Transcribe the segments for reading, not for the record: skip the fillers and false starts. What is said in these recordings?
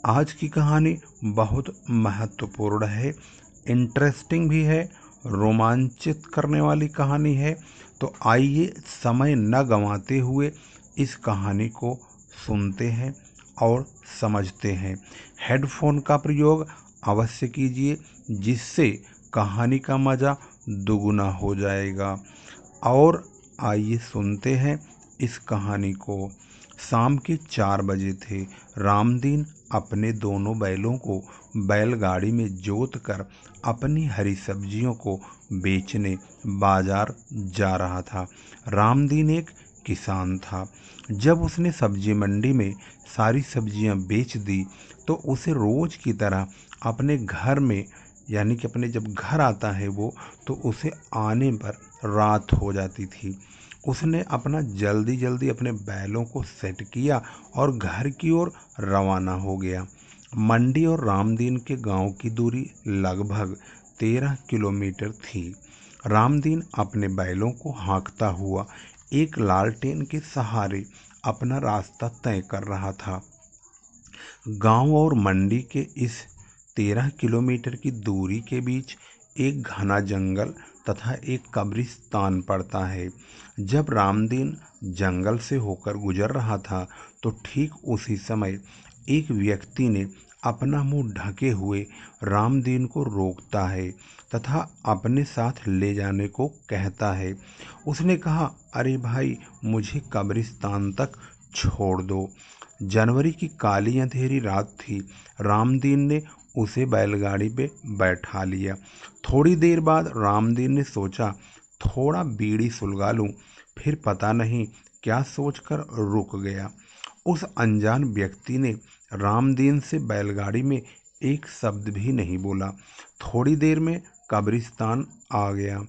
आज की कहानी बहुत महत्वपूर्ण है, इंटरेस्टिंग भी है, रोमांचित करने वाली कहानी है। तो आइए समय न गंवाते हुए इस कहानी को सुनते हैं और समझते हैं। हेडफोन का प्रयोग अवश्य कीजिए, जिससे कहानी का मज़ा दुगुना हो जाएगा। और आइए सुनते हैं इस कहानी को। शाम के 4 बजे थे। रामदीन अपने दोनों बैलों को बैलगाड़ी में जोत कर अपनी हरी सब्जियों को बेचने बाजार जा रहा था। रामदीन एक किसान था। जब उसने सब्जी मंडी में सारी सब्जियां बेच दी तो उसे रोज की तरह अपने घर में, यानी कि अपने जब घर आता है वो, तो उसे आने पर रात हो जाती थी। उसने अपना जल्दी जल्दी अपने बैलों को सेट किया और घर की ओर रवाना हो गया। मंडी और रामदीन के गांव की दूरी लगभग 13 किलोमीटर थी। रामदीन अपने बैलों को हाँकता हुआ एक लालटेन के सहारे अपना रास्ता तय कर रहा था। गांव और मंडी के इस 13 किलोमीटर की दूरी के बीच एक घना जंगल तथा एक कब्रिस्तान पड़ता है। जब रामदीन जंगल से होकर गुजर रहा था तो ठीक उसी समय एक व्यक्ति ने अपना मुंह ढके हुए रामदीन को रोकता है तथा अपने साथ ले जाने को कहता है। उसने कहा, अरे भाई, मुझे कब्रिस्तान तक छोड़ दो। जनवरी की काली अंधेरी रात थी। रामदीन ने उसे बैलगाड़ी पे बैठा लिया। थोड़ी देर बाद रामदीन ने सोचा, थोड़ा बीड़ी सुलगा लूं। फिर पता नहीं क्या सोचकर रुक गया। उस अनजान व्यक्ति ने रामदीन से बैलगाड़ी में एक शब्द भी नहीं बोला। थोड़ी देर में कब्रिस्तान आ गया।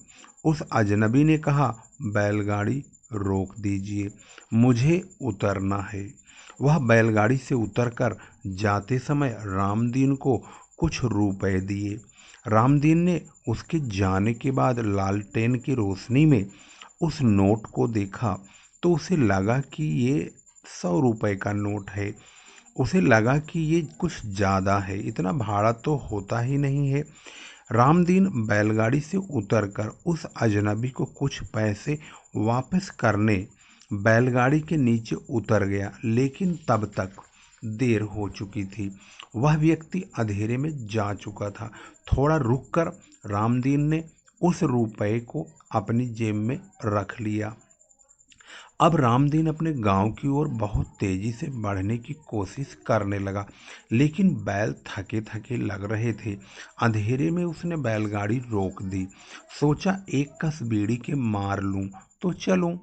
उस अजनबी ने कहा, बैलगाड़ी रोक दीजिए, मुझे उतरना है। वह बैलगाड़ी से उतरकर जाते समय रामदीन को कुछ रुपए दिए। रामदीन ने उसके जाने के बाद लालटेन की रोशनी में उस नोट को देखा तो उसे लगा कि ये 100 रुपए का नोट है। उसे लगा कि ये कुछ ज़्यादा है, इतना भाड़ा तो होता ही नहीं है। रामदीन बैलगाड़ी से उतरकर उस अजनबी को कुछ पैसे वापस करने बैलगाड़ी के नीचे उतर गया, लेकिन तब तक देर हो चुकी थी। वह व्यक्ति अंधेरे में जा चुका था। थोड़ा रुककर रामदीन ने उस रुपए को अपनी जेब में रख लिया। अब रामदीन अपने गांव की ओर बहुत तेजी से बढ़ने की कोशिश करने लगा, लेकिन बैल थके थके लग रहे थे। अंधेरे में उसने बैलगाड़ी रोक दी। सोचा, एक कस बीड़ी के मार लूं तो चलूं,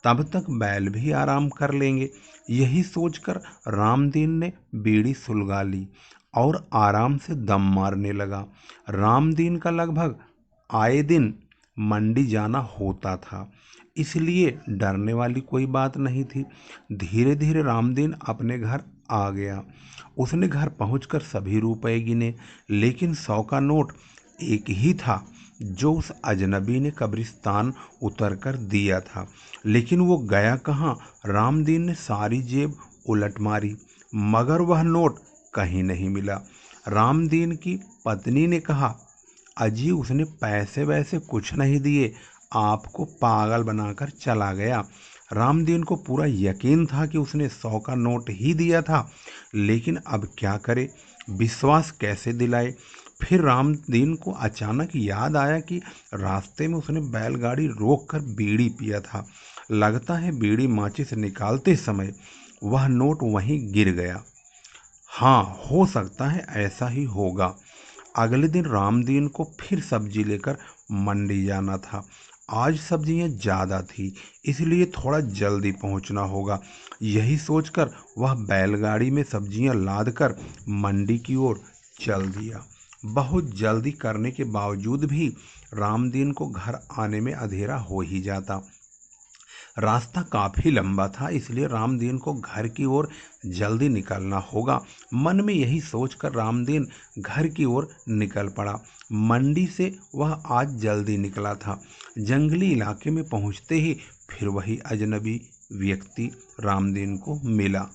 तब तक बैल भी आराम कर लेंगे। यही सोचकर रामदीन ने बीड़ी सुलगा ली और आराम से दम मारने लगा। रामदीन का लगभग आए दिन मंडी जाना होता था, इसलिए डरने वाली कोई बात नहीं थी। धीरे धीरे रामदीन अपने घर आ गया। उसने घर पहुंचकर सभी रुपए गिने, लेकिन 100 का नोट एक ही था जो उस अजनबी ने कब्रिस्तान उतरकर दिया था। लेकिन वो गया कहाँ? रामदीन ने सारी जेब उलट मारी, मगर वह नोट कहीं नहीं मिला। रामदीन की पत्नी ने कहा, अजी, उसने पैसे वैसे कुछ नहीं दिए, आपको पागल बनाकर चला गया। रामदीन को पूरा यकीन था कि उसने 100 का नोट ही दिया था, लेकिन अब क्या करे, विश्वास कैसे दिलाए। फिर रामदीन को अचानक याद आया कि रास्ते में उसने बैलगाड़ी रोककर बीड़ी पिया था। लगता है बीड़ी माचिस निकालते समय वह नोट वहीं गिर गया। हाँ, हो सकता है ऐसा ही होगा। अगले दिन रामदीन को फिर सब्जी लेकर मंडी जाना था। आज सब्जियां ज़्यादा थी, इसलिए थोड़ा जल्दी पहुंचना होगा। यही सोचकर वह बैलगाड़ी में सब्जियां लादकर मंडी की ओर चल दिया। बहुत जल्दी करने के बावजूद भी रामदीन को घर आने में अंधेरा हो ही जाता। रास्ता काफी लंबा था, इसलिए रामदीन को घर की ओर जल्दी निकलना होगा। मन में यही सोचकर रामदीन घर की ओर निकल पड़ा। मंडी से वह आज जल्दी निकला था। जंगली इलाके में पहुंचते ही फिर वही अजनबी व्यक्ति रामदीन को मिला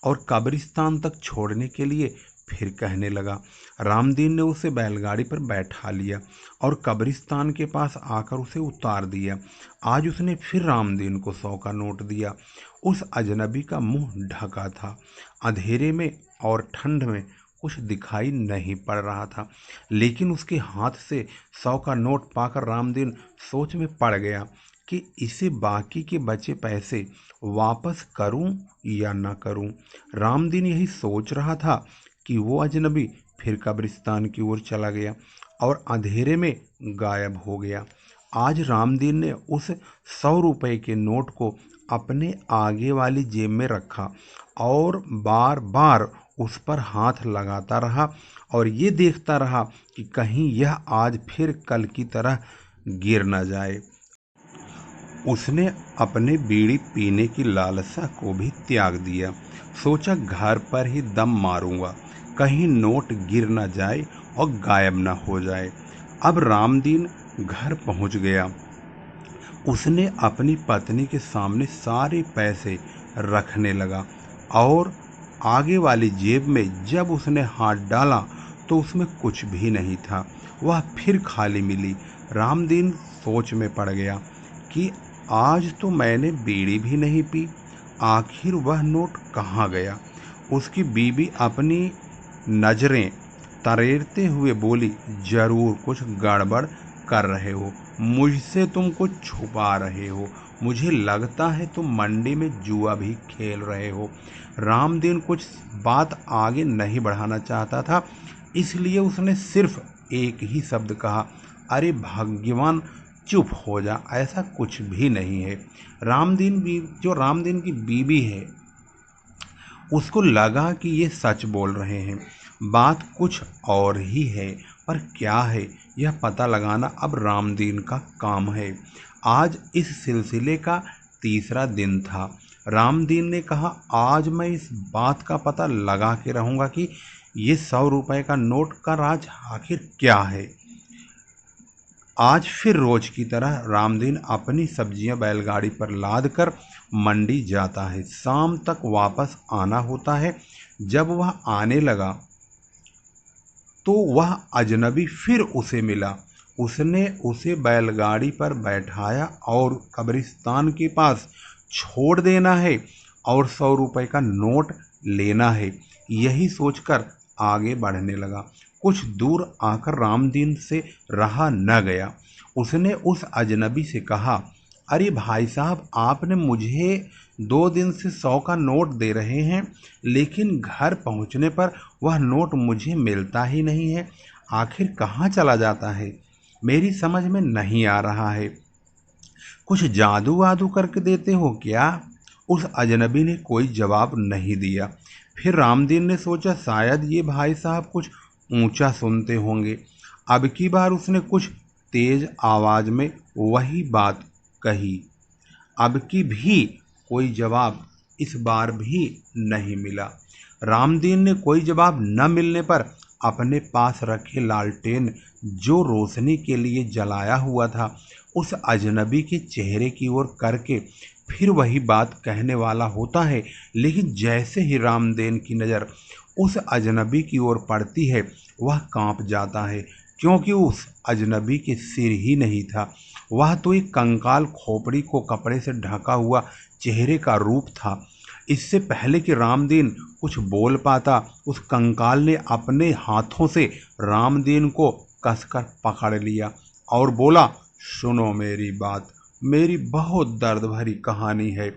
और कब्रिस्तान तक छोड़ने के लिए फिर कहने लगा। रामदीन ने उसे बैलगाड़ी पर बैठा लिया और कब्रिस्तान के पास आकर उसे उतार दिया। आज उसने फिर रामदीन को 100 का नोट दिया। उस अजनबी का मुंह ढका था। अंधेरे में और ठंड में कुछ दिखाई नहीं पड़ रहा था, लेकिन उसके हाथ से 100 का नोट पाकर रामदीन सोच में पड़ गया कि इसे बाकी के बचे पैसे वापस करूं या न करूं। रामदीन यही सोच रहा था कि वो अजनबी फिर कब्रिस्तान की ओर चला गया और अंधेरे में गायब हो गया। आज रामदीन ने उस 100 रुपए के नोट को अपने आगे वाली जेब में रखा और बार बार उस पर हाथ लगाता रहा और ये देखता रहा कि कहीं यह आज फिर कल की तरह गिर न जाए। उसने अपने बीड़ी पीने की लालसा को भी त्याग दिया। सोचा घर पर ही दम मारूंगा, कहीं नोट गिर न जाए और गायब न हो जाए। अब रामदीन घर पहुंच गया। उसने अपनी पत्नी के सामने सारे पैसे रखने लगा और आगे वाली जेब में जब उसने हाथ डाला तो उसमें कुछ भी नहीं था, वह फिर खाली मिली। रामदीन सोच में पड़ गया कि आज तो मैंने बीड़ी भी नहीं पी, आखिर वह नोट कहाँ गया। उसकी बीबी अपनी नजरें तरेरते हुए बोली, जरूर कुछ गड़बड़ कर रहे हो, मुझसे तुम कुछ छुपा रहे हो, मुझे लगता है तुम मंडी में जुआ भी खेल रहे हो। रामदीन कुछ बात आगे नहीं बढ़ाना चाहता था, इसलिए उसने सिर्फ एक ही शब्द कहा, अरे भाग्यवान चुप हो जा, ऐसा कुछ भी नहीं है। रामदीन की बीबी है, उसको लगा कि ये सच बोल रहे हैं, बात कुछ और ही है, पर क्या है यह पता लगाना अब रामदीन का काम है। आज इस सिलसिले का तीसरा दिन था। रामदीन ने कहा, आज मैं इस बात का पता लगा के रहूंगा कि ये 100 रुपए का नोट का राज आखिर क्या है। आज फिर रोज की तरह रामदीन अपनी सब्जियां बैलगाड़ी पर लाद कर मंडी जाता है। शाम तक वापस आना होता है। जब वह आने लगा तो वह अजनबी फिर उसे मिला। उसने उसे बैलगाड़ी पर बैठाया और कब्रिस्तान के पास छोड़ देना है और 100 रुपए का नोट लेना है, यही सोचकर आगे बढ़ने लगा। कुछ दूर आकर रामदीन से रहा न गया। उसने उस अजनबी से कहा, अरे भाई साहब, आपने मुझे 2 दिन से 100 का नोट दे रहे हैं, लेकिन घर पहुंचने पर वह नोट मुझे मिलता ही नहीं है, आखिर कहाँ चला जाता है, मेरी समझ में नहीं आ रहा है। कुछ जादू वादू करके देते हो क्या? उस अजनबी ने कोई जवाब नहीं दिया। फिर रामदीन ने सोचा, शायद ये भाई साहब कुछ ऊंचा सुनते होंगे। अब की बार उसने कुछ तेज आवाज में वही बात कही। अब की भी कोई जवाब इस बार भी नहीं मिला। रामदीन ने कोई जवाब न मिलने पर अपने पास रखे लालटेन, जो रोशनी के लिए जलाया हुआ था, उस अजनबी के चेहरे की ओर करके फिर वही बात कहने वाला होता है, लेकिन जैसे ही रामदीन की नज़र उस अजनबी की ओर पड़ती है, वह कांप जाता है, क्योंकि उस अजनबी के सिर ही नहीं था, वह तो एक कंकाल खोपड़ी को कपड़े से ढका हुआ चेहरे का रूप था। इससे पहले कि रामदीन कुछ बोल पाता, उस कंकाल ने अपने हाथों से रामदीन को कसकर पकड़ लिया और बोला, सुनो मेरी बात, मेरी बहुत दर्द भरी कहानी है।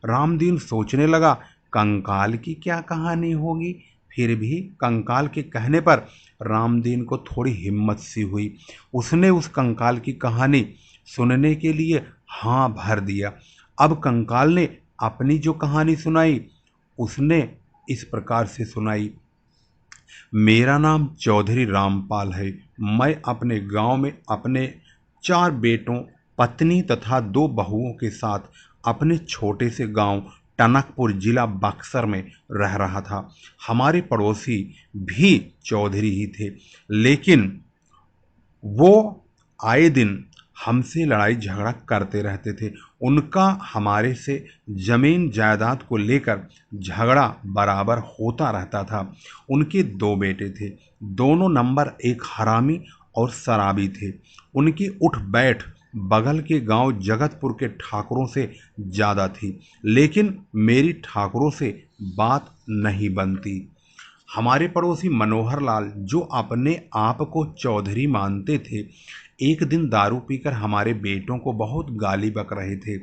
रामदीन सोचने लगा, कंकाल की क्या कहानी होगी। फिर भी कंकाल के कहने पर रामदीन को थोड़ी हिम्मत सी हुई। उसने उस कंकाल की कहानी सुनने के लिए हाँ भर दिया। अब कंकाल ने अपनी जो कहानी सुनाई, उसने इस प्रकार से सुनाई। मेरा नाम चौधरी रामपाल है। मैं अपने गांव में अपने 4 बेटों, पत्नी तथा 2 बहुओं के साथ अपने छोटे से गांव टनकपुर जिला बक्सर में रह रहा था। हमारे पड़ोसी भी चौधरी ही थे, लेकिन वो आए दिन हमसे लड़ाई झगड़ा करते रहते थे। उनका हमारे से जमीन जायदाद को लेकर झगड़ा बराबर होता रहता था। उनके दो बेटे थे, दोनों नंबर एक हरामी और शराबी थे। उनकी उठ बैठ बगल के गांव जगतपुर के ठाकुरों से ज्यादा थी, लेकिन मेरी ठाकुरों से बात नहीं बनती। हमारे पड़ोसी मनोहर लाल, जो अपने आप को चौधरी मानते थे, एक दिन दारू पीकर हमारे बेटों को बहुत गाली बक रहे थे।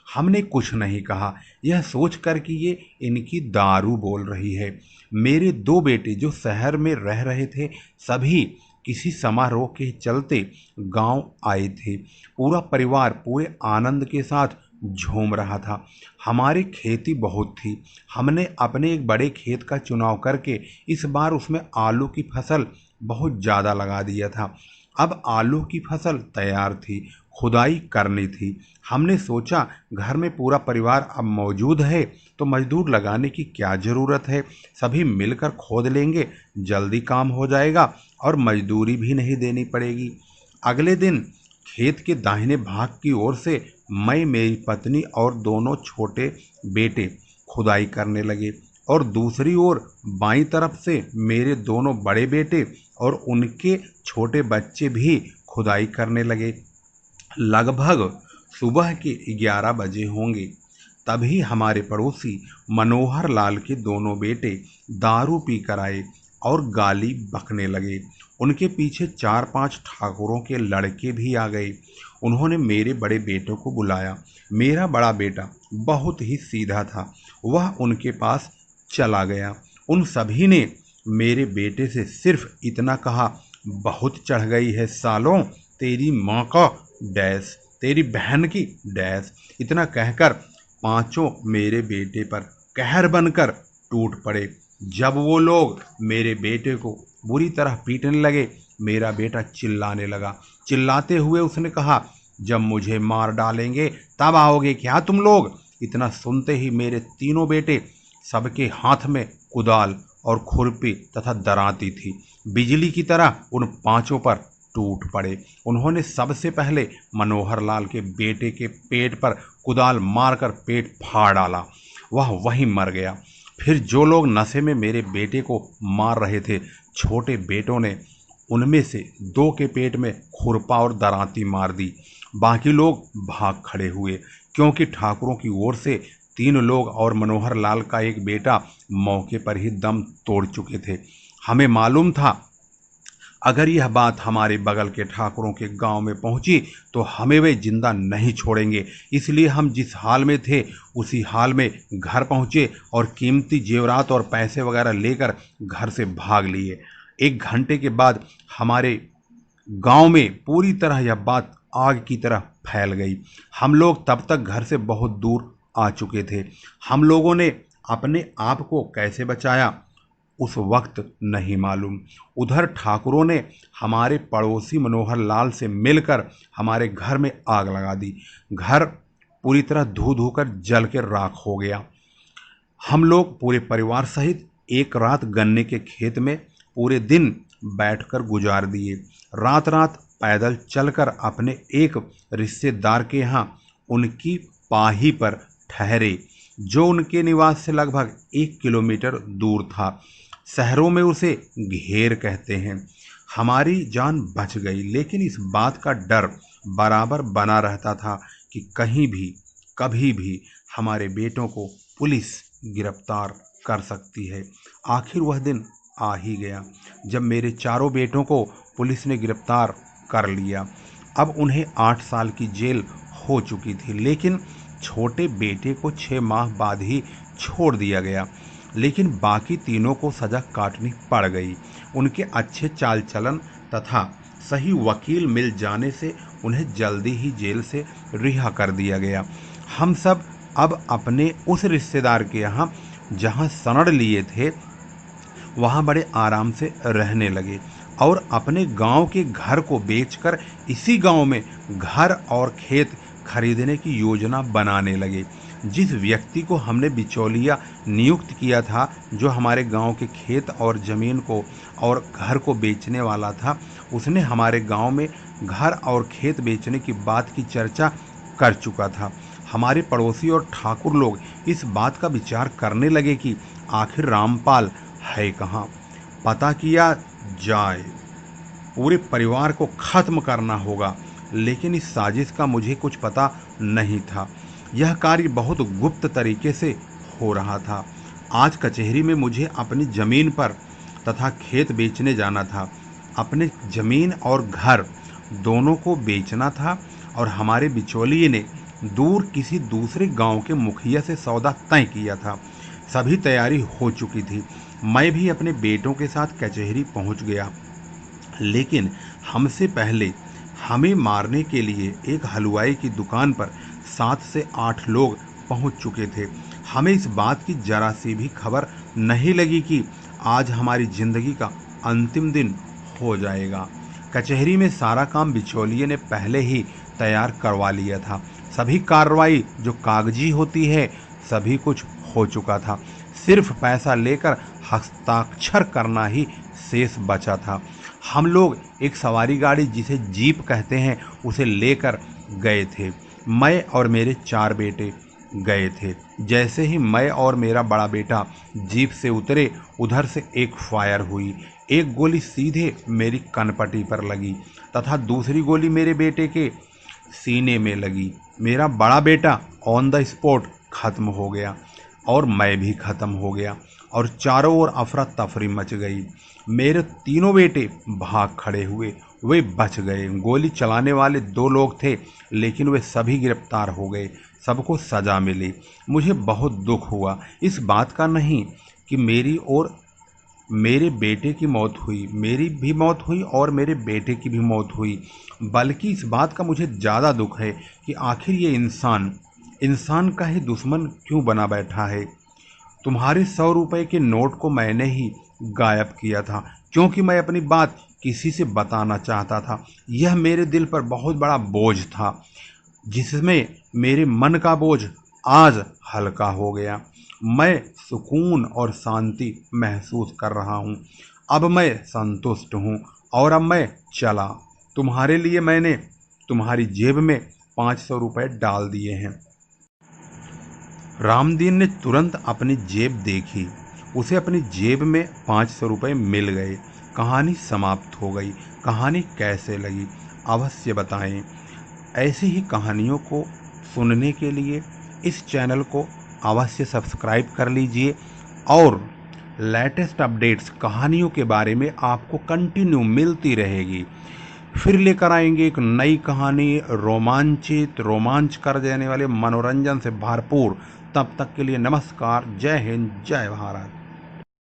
हमने कुछ नहीं कहा, यह सोचकर कि ये इनकी दारू बोल रही है। मेरे दो बेटे जो शहर में रह रहे थे, सभी किसी समारोह के चलते गांव आए थे। पूरा परिवार पूरे आनंद के साथ झूम रहा था। हमारी खेती बहुत थी। हमने अपने एक बड़े खेत का चुनाव करके इस बार उसमें आलू की फसल बहुत ज़्यादा लगा दिया था। अब आलू की फसल तैयार थी, खुदाई करनी थी। हमने सोचा घर में पूरा परिवार अब मौजूद है तो मजदूर लगाने की क्या ज़रूरत है, सभी मिलकर खोद लेंगे, जल्दी काम हो जाएगा और मजदूरी भी नहीं देनी पड़ेगी। अगले दिन खेत के दाहिने भाग की ओर से मैं, मेरी पत्नी और दोनों छोटे बेटे खुदाई करने लगे और दूसरी ओर बाईं तरफ से मेरे दोनों बड़े बेटे और उनके छोटे बच्चे भी खुदाई करने लगे। लगभग सुबह के 11 बजे होंगे, तभी हमारे पड़ोसी मनोहर लाल के दोनों बेटे दारू पी कर आए और गाली बकने लगे। उनके पीछे 4-5 ठाकुरों के लड़के भी आ गए। उन्होंने मेरे बड़े बेटों को बुलाया। मेरा बड़ा बेटा बहुत ही सीधा था, वह उनके पास चला गया। उन सभी ने मेरे बेटे से सिर्फ इतना कहा, बहुत चढ़ गई है सालों, तेरी माँ का डैश, तेरी बहन की डैश। इतना कहकर पांचों मेरे बेटे पर कहर बनकर टूट पड़े। जब वो लोग मेरे बेटे को बुरी तरह पीटने लगे, मेरा बेटा चिल्लाने लगा। चिल्लाते हुए उसने कहा, जब मुझे मार डालेंगे तब आओगे क्या तुम लोग। इतना सुनते ही मेरे तीनों बेटे, सबके हाथ में कुदाल और खुरपी तथा दराती थी, बिजली की तरह उन पांचों पर टूट पड़े। उन्होंने सबसे पहले मनोहर लाल के बेटे के पेट पर कुदाल मारकर पेट फाड़ डाला, वह वहीं मर गया। फिर जो लोग नशे में मेरे बेटे को मार रहे थे, छोटे बेटों ने उनमें से दो के पेट में खुरपा और दरांती मार दी। बाकी लोग भाग खड़े हुए, क्योंकि ठाकुरों की ओर से 3 लोग और मनोहर लाल का एक बेटा मौके पर ही दम तोड़ चुके थे। हमें मालूम था अगर यह बात हमारे बगल के ठाकुरों के गांव में पहुंची तो हमें वे जिंदा नहीं छोड़ेंगे। इसलिए हम जिस हाल में थे उसी हाल में घर पहुंचे और कीमती जेवरात और पैसे वगैरह लेकर घर से भाग लिए। 1 घंटे के बाद हमारे गांव में पूरी तरह यह बात आग की तरह फैल गई। हम लोग तब तक घर से बहुत दूर आ चुके थे। हम लोगों ने अपने आप को कैसे बचाया उस वक्त नहीं मालूम। उधर ठाकुरों ने हमारे पड़ोसी मनोहर लाल से मिलकर हमारे घर में आग लगा दी। घर पूरी तरह धू धू कर जल के राख हो गया। हम लोग पूरे परिवार सहित एक रात गन्ने के खेत में पूरे दिन बैठकर गुजार दिए। रात रात पैदल चलकर अपने एक रिश्तेदार के यहाँ उनकी पाही पर ठहरे, जो उनके निवास से लगभग 1 किलोमीटर दूर था। शहरों में उसे घेर कहते हैं। हमारी जान बच गई, लेकिन इस बात का डर बराबर बना रहता था कि कहीं भी कभी भी हमारे बेटों को पुलिस गिरफ्तार कर सकती है। आखिर वह दिन आ ही गया जब मेरे चारों बेटों को पुलिस ने गिरफ्तार कर लिया। अब उन्हें 8 साल की जेल हो चुकी थी, लेकिन छोटे बेटे को 6 माह बाद ही छोड़ दिया गया। लेकिन बाकी तीनों को सजा काटनी पड़ गई। उनके अच्छे चाल चलन तथा सही वकील मिल जाने से उन्हें जल्दी ही जेल से रिहा कर दिया गया। हम सब अब अपने उस रिश्तेदार के यहाँ जहाँ शरण लिए थे वहाँ बड़े आराम से रहने लगे और अपने गांव के घर को बेचकर इसी गांव में घर और खेत खरीदने की योजना बनाने लगे। जिस व्यक्ति को हमने बिचौलिया नियुक्त किया था, जो हमारे गांव के खेत और जमीन को और घर को बेचने वाला था, उसने हमारे गांव में घर और खेत बेचने की बात की चर्चा कर चुका था। हमारे पड़ोसी और ठाकुर लोग इस बात का विचार करने लगे कि आखिर रामपाल है कहाँ, पता किया जाए, पूरे परिवार को खत्म करना होगा। लेकिन इस साजिश का मुझे कुछ पता नहीं था। यह कार्य बहुत गुप्त तरीके से हो रहा था। आज कचहरी में मुझे अपनी जमीन पर तथा खेत बेचने जाना था। अपने जमीन और घर दोनों को बेचना था और हमारे बिचौलिए ने दूर किसी दूसरे गांव के मुखिया से सौदा तय किया था। सभी तैयारी हो चुकी थी। मैं भी अपने बेटों के साथ कचहरी पहुंच गया। लेकिन हमसे पहले हमें मारने के लिए एक हलवाई की दुकान पर 7 से 8 लोग पहुंच चुके थे। हमें इस बात की जरा सी भी खबर नहीं लगी कि आज हमारी जिंदगी का अंतिम दिन हो जाएगा। कचहरी में सारा काम बिचौलिए ने पहले ही तैयार करवा लिया था। सभी कार्रवाई जो कागजी होती है, सभी कुछ हो चुका था। सिर्फ पैसा लेकर हस्ताक्षर करना ही शेष बचा था। हम लोग एक सवारी गाड़ी, जिसे जीप कहते हैं, उसे लेकर गए थे। मैं और मेरे 4 बेटे गए थे। जैसे ही मैं और मेरा बड़ा बेटा जीप से उतरे, उधर से एक फायर हुई। एक गोली सीधे मेरी कनपटी पर लगी तथा दूसरी गोली मेरे बेटे के सीने में लगी। मेरा बड़ा बेटा ऑन द स्पॉट खत्म हो गया और मैं भी खत्म हो गया और चारों ओर अफरा तफरी मच गई। मेरे तीनों बेटे भाग खड़े हुए, वे बच गए। गोली चलाने वाले 2 लोग थे, लेकिन वे सभी गिरफ्तार हो गए। सबको सजा मिली। मुझे बहुत दुख हुआ, इस बात का नहीं कि मेरी और मेरे बेटे की मौत हुई, मेरी भी मौत हुई और मेरे बेटे की भी मौत हुई, बल्कि इस बात का मुझे ज़्यादा दुख है कि आखिर ये इंसान का ही दुश्मन क्यों बना बैठा है। तुम्हारे 100 रुपए के नोट को मैंने ही गायब किया था, क्योंकि मैं अपनी बात किसी से बताना चाहता था। यह मेरे दिल पर बहुत बड़ा बोझ था, जिसमें मेरे मन का बोझ आज हल्का हो गया। मैं सुकून और शांति महसूस कर रहा हूँ। अब मैं संतुष्ट हूँ और अब मैं चला। तुम्हारे लिए मैंने तुम्हारी जेब में 500 रुपए डाल दिए हैं। रामदीन ने तुरंत अपनी जेब देखी। उसे अपनी जेब में 500 रुपये मिल गए। कहानी समाप्त हो गई। कहानी कैसे लगी अवश्य बताएं। ऐसी ही कहानियों को सुनने के लिए इस चैनल को अवश्य सब्सक्राइब कर लीजिए और लेटेस्ट अपडेट्स कहानियों के बारे में आपको कंटिन्यू मिलती रहेगी। फिर लेकर आएंगे एक नई कहानी, रोमांच कर देने वाले, मनोरंजन से भरपूर। तब तक के लिए नमस्कार, जय हिंद, जय भारत।